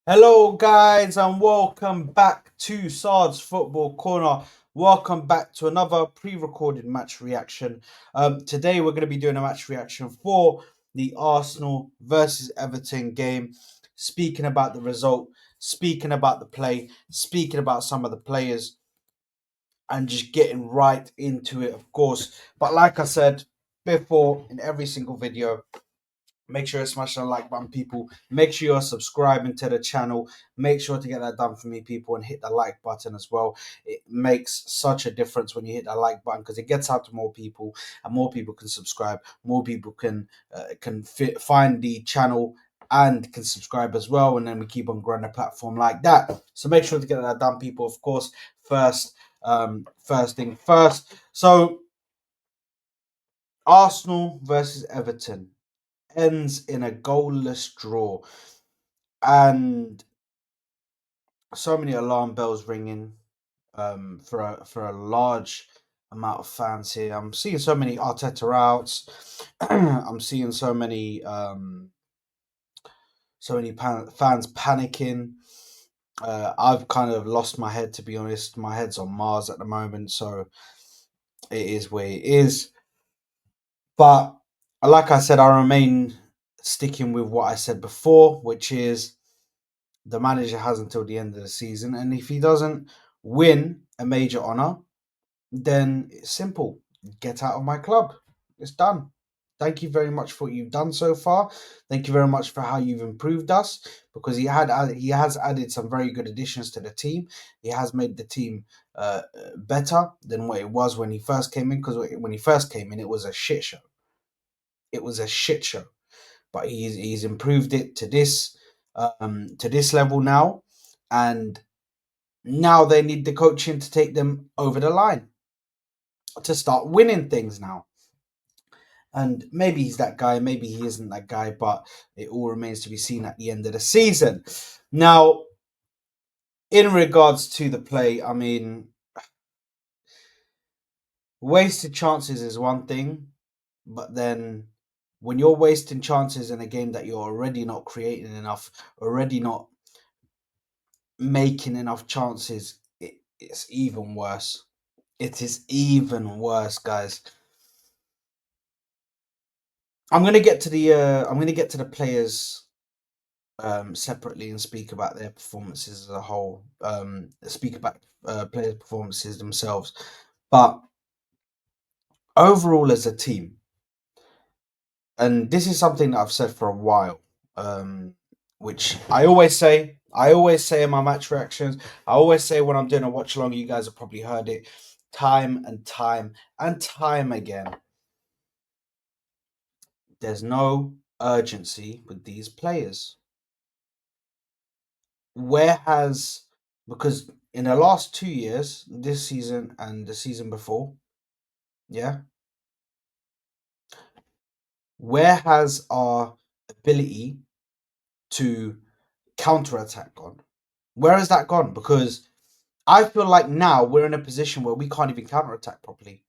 Hello, guys, and welcome back to Sard's Football Corner. Welcome back to another pre-recorded match reaction. Today we're going to be doing a match reaction for the Arsenal versus Everton game. Speaking about the result, speaking about the play, speaking about some of the players, and just getting right into it, of course. But like I said before, in every single video, make sure you smash the like button, people. Make sure you're subscribing to the channel. Make sure to get that done for me, people, and hit the like button as well. It makes such a difference when you hit the like button because it gets out to more people, and more people can subscribe. More people can find the channel and can subscribe as well, and then we keep on growing the platform like that. So make sure to get that done, people. Of course, first thing first. So Arsenal versus Everton ends in a goalless draw, and so many alarm bells ringing for a large amount of fans here. I'm seeing so many Arteta outs. I'm seeing fans panicking. I've kind of lost my head, to be honest. My head's on Mars at the moment, so it is where it is. But like I said, I remain sticking with what I said before, which is the manager has until the end of the season, and if he doesn't win a major honor, then it's simple: get out of my club. It's done. Thank you very much for what you've done so far. Thank you very much for how you've improved us, because he has added some very good additions to the team. He has made the team better than what it was when he first came in. Because when he first came in, it was a shit show. It was a shit show. But he's improved it to this level now, and now they need the coaching to take them over the line to start winning things now. And maybe he's that guy, maybe he isn't that guy, but it all remains to be seen at the end of the season. Now, in regards to the play, I mean, wasted chances is one thing, but then when you're wasting chances in a game that you're already not creating enough, already not making enough chances, it's even worse. It is even worse, guys. I'm gonna get to the players separately and speak about their performances as a whole. Speak about players' performances themselves, but overall as a team, and this is something that I've said for a while, which I always say in my match reactions. I always say when I'm doing a watch along. You guys have probably heard it time and time and time again. There's no urgency with these players. Where has Because in the last 2 years, this season and the season before, yeah, where has our ability to counter attack gone? Where has that gone? Because I feel like now we're in a position where we can't even counter attack properly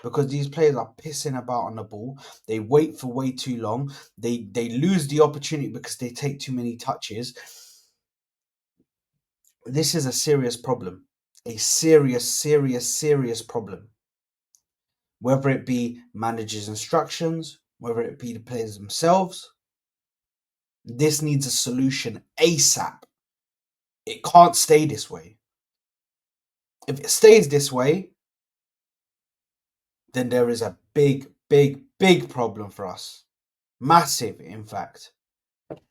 because these players are pissing about on the ball. They wait for way too long. They lose the opportunity because they take too many touches. This is a serious problem. A serious problem. Whether it be managers' instructions, whether it be the players themselves, this needs a solution ASAP. It can't stay this way. If it stays this way, then there is a big problem for us. Massive, in fact.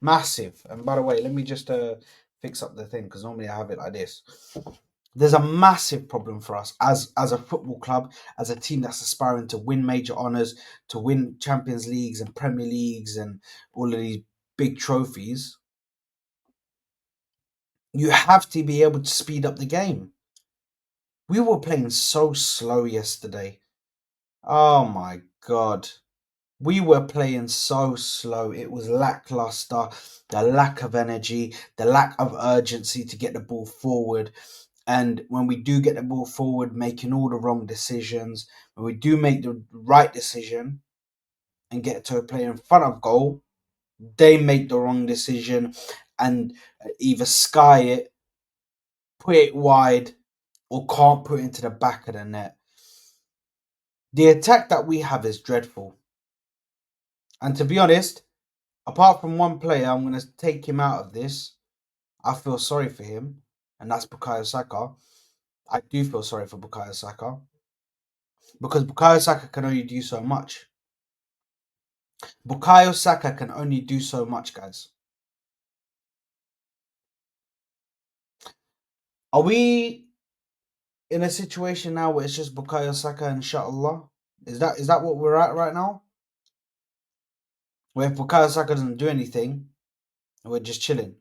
Massive. And by the way, let me just fix up the thing because normally I have it like this. There's a massive problem for us as a football club, as a team that's aspiring to win major honours, to win Champions Leagues and Premier Leagues and all of these big trophies. You have to be able to speed up the game. We were playing so slow yesterday. Oh my god. We were playing so slow. It was lackluster. The lack of energy, the lack of urgency to get the ball forward. And when we do get the ball forward, making all the wrong decisions, when we do make the right decision and get to a player in front of goal, they make the wrong decision and either sky it, put it wide, or can't put it into the back of the net. The attack that we have is dreadful. And to be honest, apart from one player, I'm going to take him out of this. I feel sorry for him, and that's Bukayo Saka. I do feel sorry for Bukayo Saka because Bukayo Saka can only do so much. Bukayo Saka can only do so much, guys. Are we in a situation now where it's just Bukayo Saka, inshallah? Is that what we're at right now? Where if Bukayo Saka doesn't do anything, we're just chilling.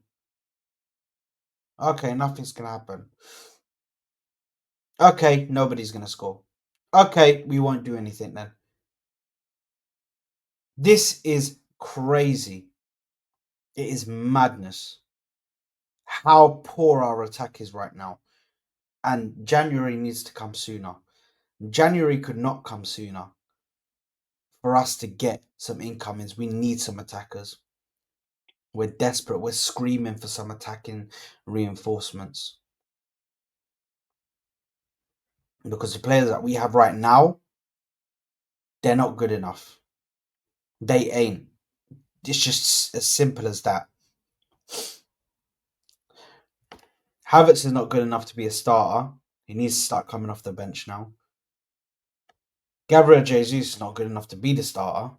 Okay, nothing's gonna happen. Okay, nobody's gonna score. Okay, we won't do anything then. This is crazy. It is madness. How poor our attack is right now. And January needs to come sooner. January could not come sooner. For us to get some incomings, we need some attackers. We're desperate. We're screaming for some attacking reinforcements. Because the players that we have right now, they're not good enough. They ain't. It's just as simple as that. Havertz is not good enough to be a starter. He needs to start coming off the bench now. Gabriel Jesus is not good enough to be the starter.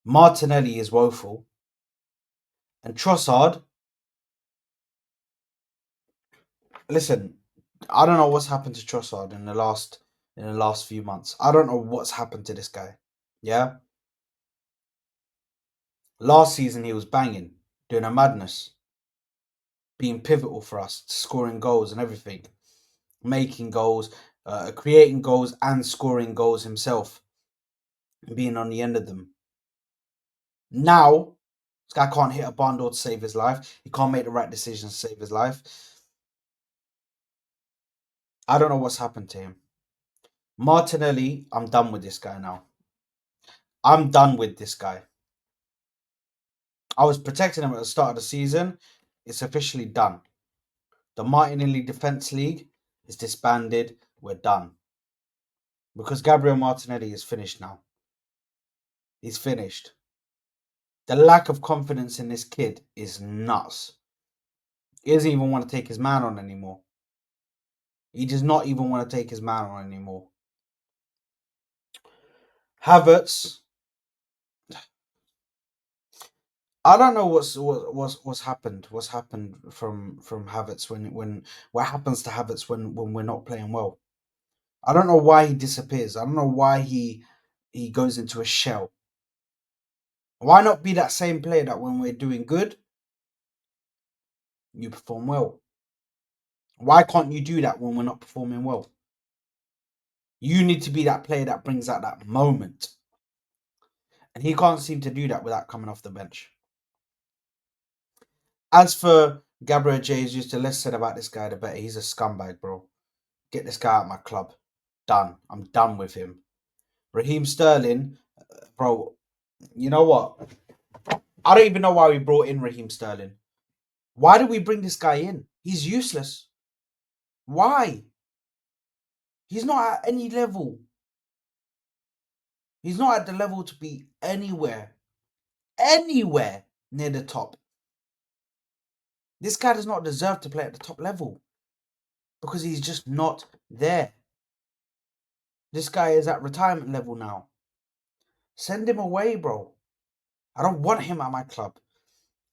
Martinelli is woeful. And Trossard, listen, I don't know what's happened to Trossard in the last few months. I don't know what's happened to this guy. Yeah? Last season he was banging, doing a madness, being pivotal for us, scoring goals and everything, making goals, creating goals and scoring goals himself, being on the end of them. Now, this guy can't hit a barn door to save his life. He can't make the right decisions to save his life. I don't know what's happened to him. Martinelli, I'm done with this guy now. I'm done with this guy. I was protecting him at the start of the season. It's officially done. The Martinelli Defence League is disbanded. We're done. Because Gabriel Martinelli is finished now. He's finished. The lack of confidence in this kid is nuts. He doesn't even want to take his man on anymore. He does not even want to take his man on anymore. Havertz, I don't know what's happened. What's happened from Havertz when what happens to Havertz when we're not playing well. I don't know why he disappears. I don't know why he goes into a shell. Why not be that same player that when we're doing good, you perform well? Why can't you do that when we're not performing well? You need to be that player that brings out that moment. And he can't seem to do that without coming off the bench. As for Gabriel Jesus, the less said about this guy, the better. He's a scumbag, bro. Get this guy out of my club. Done. I'm done with him. Raheem Sterling, bro, you know what? I don't even know why we brought in Raheem Sterling. Why did we bring this guy in? He's useless. Why? He's not at any level. He's not at the level to be anywhere near the top. This guy does not deserve to play at the top level because he's just not there. This guy is at retirement level now. Send him away, bro. I don't want him at my club.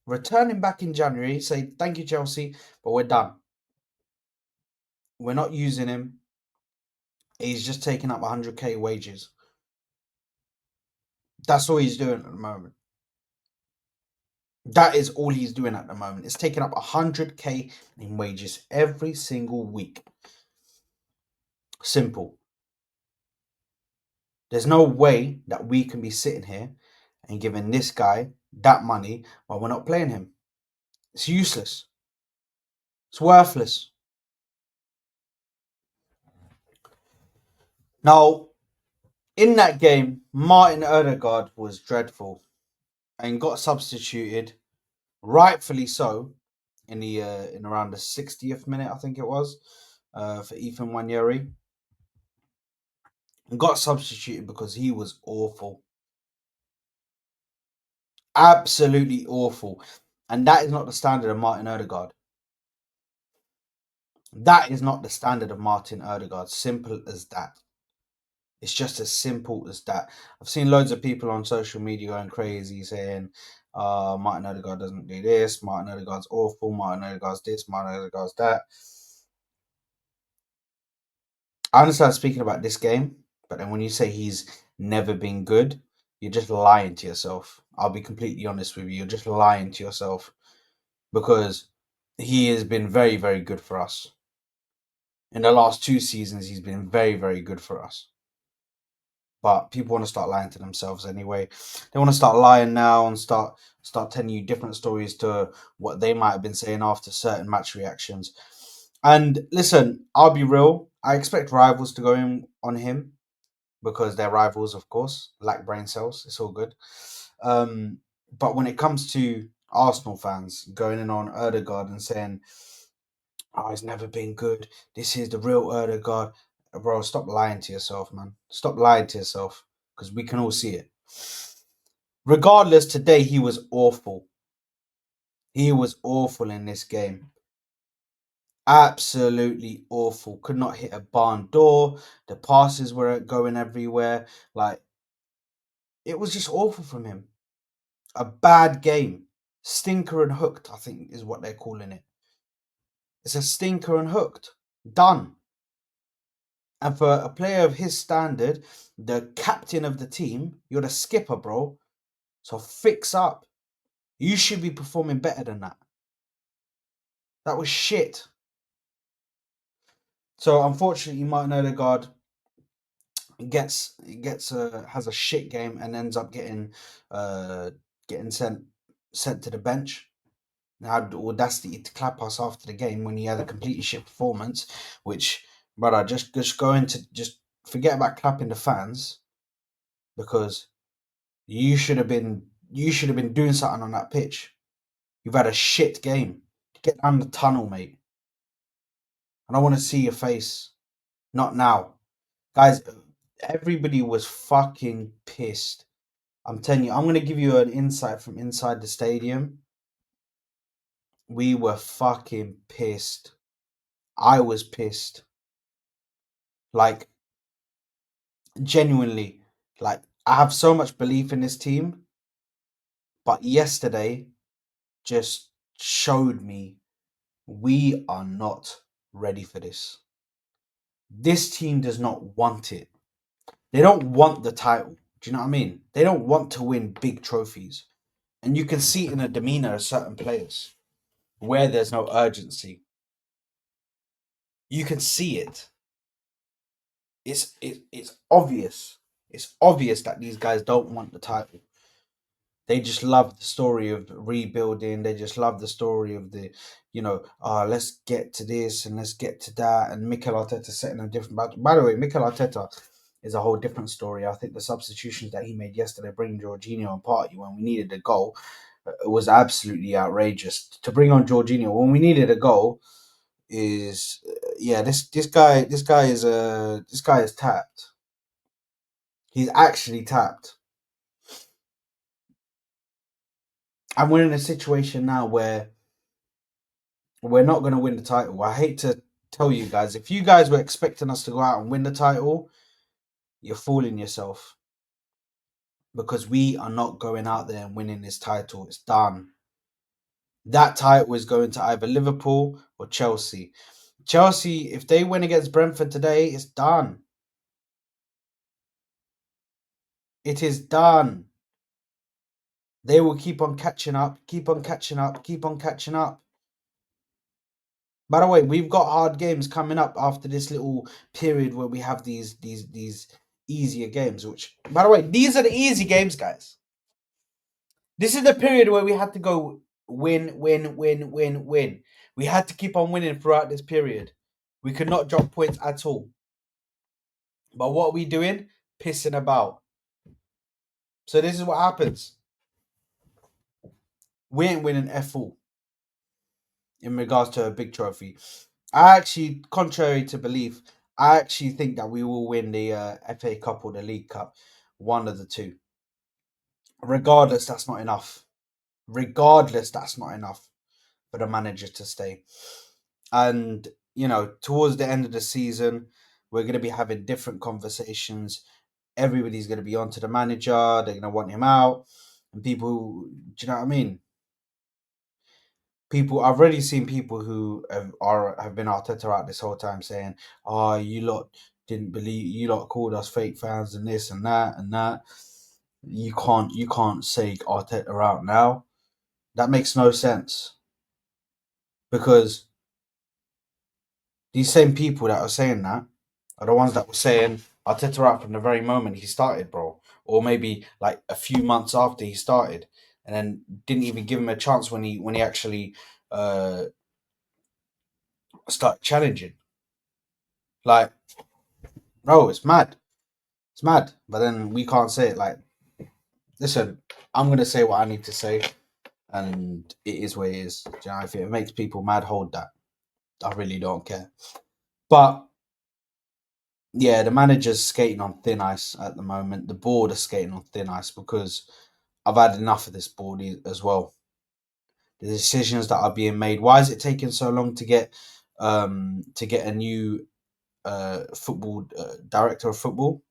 Return him back in January. Say, thank you, Chelsea, but we're done. We're not using him. He's just taking up 100k wages. That's all he's doing at the moment. That is all he's doing at the moment. It's taking up 100k in wages every single week. Simple. There's no way that we can be sitting here and giving this guy that money while we're not playing him. It's useless. It's worthless. Now, in that game, Martin Odegaard was dreadful and got substituted rightfully so, in around the 60th minute, I think it was, for Ethan Wanyeri, and got substituted because he was awful, absolutely awful, and that is not the standard of Martin Odegaard. That is not the standard of Martin Odegaard. Simple as that. It's just as simple as that. I've seen loads of people on social media going crazy saying, Martin Odegaard doesn't do this, Martin Odegaard's awful, Martin Odegaard's this, Martin Odegaard's that. I understand speaking about this game, but then when you say he's never been good, you're just lying to yourself. I'll be completely honest with you. You're just lying to yourself because he has been very, very good for us. In the last 2 seasons, he's been very, very good for us. But people want to start lying to themselves anyway. They want to start lying now and start telling you different stories to what they might have been saying after certain match reactions. And listen, I'll be real. I expect rivals to go in on him because they're rivals, of course. Lack brain cells. It's all good. But when it comes to Arsenal fans going in on Erdegaard and saying, "Oh, he's never been good. This is the real Erdegaard." Bro, stop lying to yourself, man. Stop lying to yourself because we can all see it. Regardless, today he was awful. He was awful in this game. Absolutely awful. Could not hit a barn door. The passes were going everywhere. Like, it was just awful from him. A bad game. Stinker and hooked, I think is what they're calling it. It's a stinker and hooked. Done. And for a player of his standard, the captain of the team, you're the skipper, bro. So fix up. You should be performing better than that. That was shit. So unfortunately, Martin Odegaard gets has a shit game and ends up uh getting sent to the bench. And had the audacity to clap us after the game when he had a completely shit performance. Which, brother, just go into just forget about clapping the fans because you should have been doing something on that pitch. You've had a shit game. Get down the tunnel, mate. I don't want to see your face. Not now. Guys, everybody was fucking pissed. I'm telling you, I'm going to give you an insight from inside the stadium. We were fucking pissed. I was pissed. Like, genuinely. Like, I have so much belief in this team, but yesterday just showed me we are not ready for this. This team does not want it. They don't want the title. Do you know what I mean? They don't want to win big trophies. And you can see it in the demeanor of certain players where there's no urgency. You can see it. It's obvious. It's obvious that these guys don't want the title. They just love the story of rebuilding. They just love the story of let's get to this and let's get to that. And Mikel Arteta setting a different. By the way, Mikel Arteta is a whole different story. I think the substitutions that he made yesterday, bringing Jorginho and Partey when we needed a goal, was absolutely outrageous. To bring on Jorginho when we needed a goal is yeah. This guy is tapped. He's actually tapped. And we're in a situation now where we're not going to win the title. I hate to tell you guys, if you guys were expecting us to go out and win the title, you're fooling yourself because we are not going out there and winning this title. It's done. That title is going to either Liverpool or Chelsea. Chelsea, if they win against Brentford today, it's done. It is done. They will keep on catching up, keep on catching up, keep on catching up. By the way, we've got hard games coming up after this little period where we have these easier games. Which, by the way, these are the easy games, guys. This is the period where we had to go win, win, win, win, win. We had to keep on winning throughout this period. We could not drop points at all. But what are we doing? Pissing about. So this is what happens. We ain't winning F all in regards to a big trophy. I actually, contrary to belief, I actually think that we will win the FA Cup or the League Cup, one of the two. Regardless, that's not enough. Regardless, that's not enough for the manager to stay. And towards the end of the season, we're going to be having different conversations. Everybody's going to be onto the manager. They're going to want him out, and people. Do you know what I mean? People, I've already seen people who have been Arteta out this whole time saying, "Oh, you lot didn't believe, you lot called us fake fans and this and that and that." You can't say Arteta out now. That makes no sense because these same people that are saying that are the ones that were saying Arteta out from the very moment he started, bro, or maybe like a few months after he started, and then didn't even give him a chance when he actually uh started challenging. Like, bro, it's mad. It's mad. But then we can't say it. Like, listen, I'm gonna say what I need to say, and it is what it is. Do you know, if it makes people mad, hold that. I really don't care. But yeah, the manager's skating on thin ice at the moment. The board is skating on thin ice because I've had enough of this board as well. The decisions that are being made. Why is it taking so long to get a new football director of football?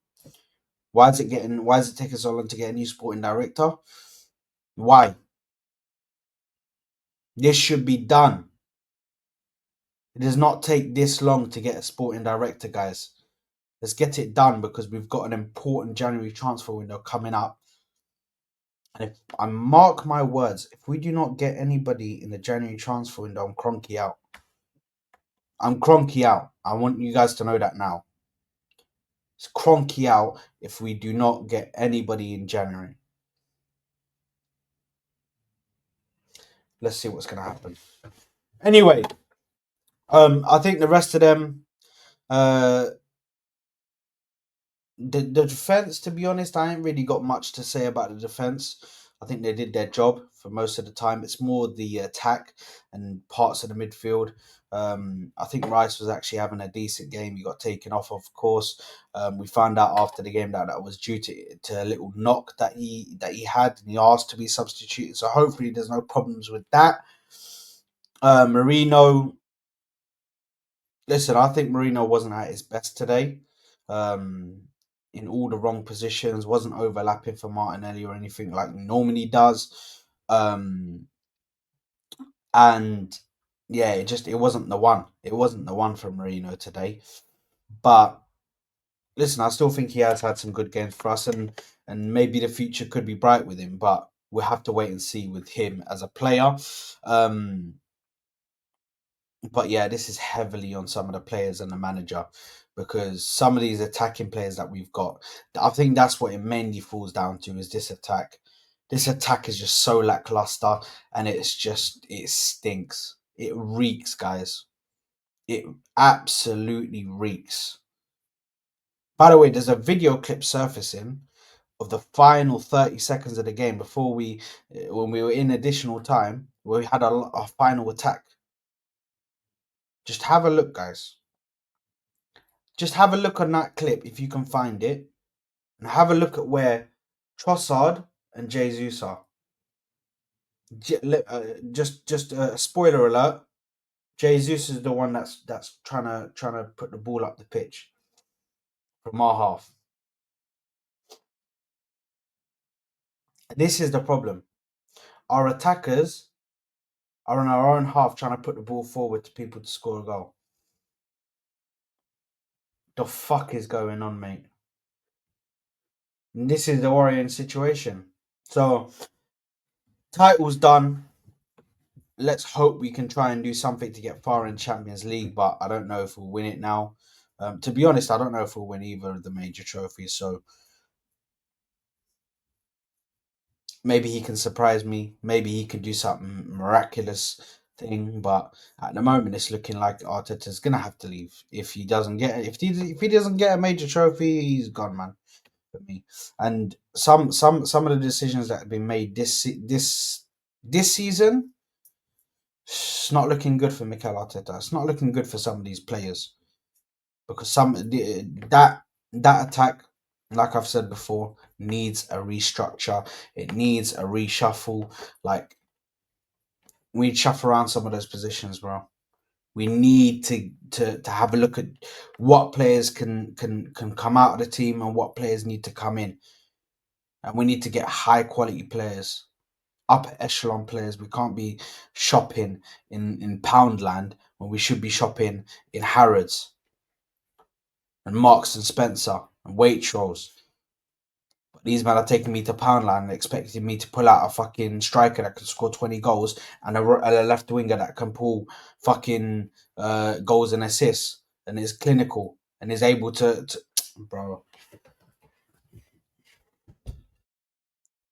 Why is it taking so long to get a new sporting director? Why? This should be done. It does not take this long to get a sporting director, guys. Let's get it done because we've got an important January transfer window coming up. And if I mark my words, if we do not get anybody in the January transfer window, I'm cronky out. I'm cronky out. I want you guys to know that now. It's cronky out if we do not get anybody in January. Let's see what's going to happen. Anyway, I think the rest of them, uh, the defense, to be honest, I ain't really got much to say about the defense. I think they did their job for most of the time. It's more the attack and parts of the midfield. I think Rice was actually having a decent game. He got taken off, of course. We found out after the game that was due to a little knock that he had, and he asked to be substituted. So hopefully, there's no problems with that. Marino, listen, I think Marino wasn't at his best today. Um, in all the wrong positions, wasn't overlapping for Martinelli or anything like normally does. And yeah, it wasn't the one. It wasn't the one for Marino today. But listen, I still think he has had some good games for us, and maybe the future could be bright with him. But we'll have to wait and see with him as a player. Um, but yeah, this is heavily on some of the players and the manager because some of these attacking players that we've got, I think that's what it mainly falls down to is this attack. This attack is just so lackluster and it stinks. It reeks, guys. It absolutely reeks. By the way, there's a video clip surfacing of the final 30 seconds of the game before when we were in additional time, where we had a final attack. Just have a look, guys. Just have a look on that clip if you can find it, and have a look at where Trossard and Jesus are. Just a spoiler alert: Jesus is the one that's trying to put the ball up the pitch from our half. This is the problem. Our attackers are on our own half trying to put the ball forward to people to score a goal. The fuck is going on, mate? And this is the worrying situation. So, title's done. Let's hope we can try and do something to get far in Champions League, but I don't know if we'll win it now. To be honest, I don't know if we'll win either of the major trophies. So maybe he can surprise me. Maybe he can do something miraculous thing. But at the moment, it's looking like Arteta's gonna have to leave if he doesn't get if he doesn't get a major trophy. He's gone, man. For me, and some of the decisions that have been made this This season, it's not looking good for Mikel Arteta. It's not looking good for some of these players because that attack, like I've said before, needs a restructure. It needs a reshuffle. Like we need to shuffle around some of those positions, bro. We need to have a look at what players can come out of the team and what players need to come in, and we need to get high quality players, upper echelon players. We can't be shopping in Poundland when we should be shopping in Harrods and Marks and Spencer and Waitrose. But these men are taking me to Poundland and expecting me to pull out a fucking striker that can score 20 goals and a left winger that can pull fucking goals and assists and is clinical and is able to bro.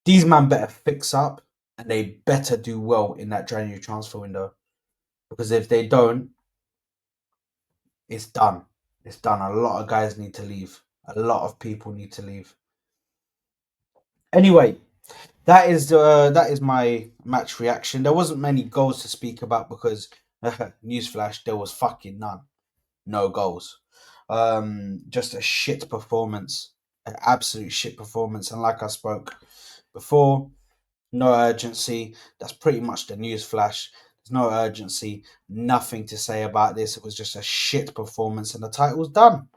These men better fix up and they better do well in that January transfer window. Because if they don't, it's done. It's done. A lot of guys need to leave. A lot of people need to leave. Anyway, that is my match reaction. There wasn't many goals to speak about because newsflash, there was fucking none. No goals. Just a shit performance. An absolute shit performance. And like I spoke before, no urgency. That's pretty much the news flash. There's no urgency, nothing to say about this. It was just a shit performance, and the title's done.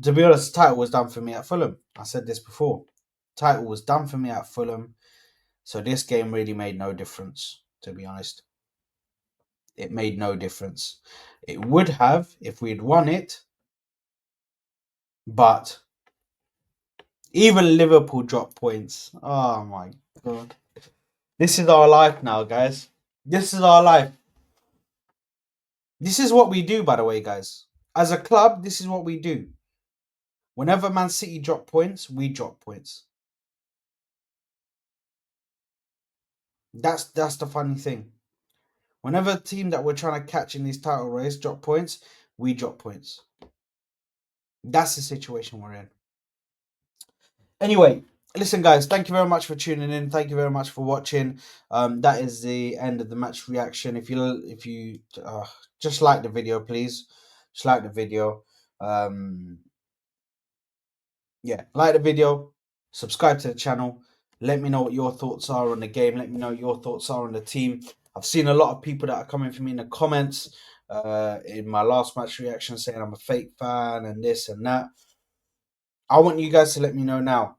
To be honest, the title was done for me at Fulham. I said this before. Title was done for me at Fulham, so this game really made no difference. To be honest, it made no difference. It would have if we'd won it, but even Liverpool dropped points. Oh my god. This is our life now, guys. This is our life. This is what we do, by the way, guys. As a club, this is what we do. Whenever Man City drop points, we drop points. That's the funny thing. Whenever a team that we're trying to catch in this title race drop points, we drop points. That's the situation we're in. Anyway, listen, guys. Thank you very much for tuning in. Thank you very much for watching. That is the end of the match reaction. If you just like the video, please, just like the video. Yeah, like the video, subscribe to the channel. Let me know what your thoughts are on the game. Let me know what your thoughts are on the team. I've seen a lot of people that are coming for me in the comments in my last match reaction saying I'm a fake fan and this and that. I want you guys to let me know now.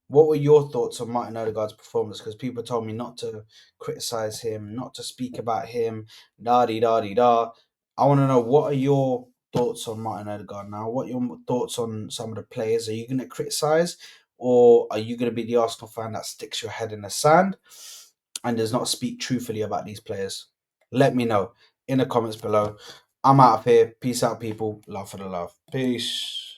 What were your thoughts on Martin Odegaard's performance? Because people told me not to criticize him, not to speak about him, da di da di da. I want to know, what are your thoughts on Martin Odegaard now? What are your thoughts on some of the players? Are you going to criticize, or are you going to be the Arsenal fan that sticks your head in the sand and does not speak truthfully about these players? Let me know in the comments below. I'm out of here. Peace out, people. Love for the love. Peace.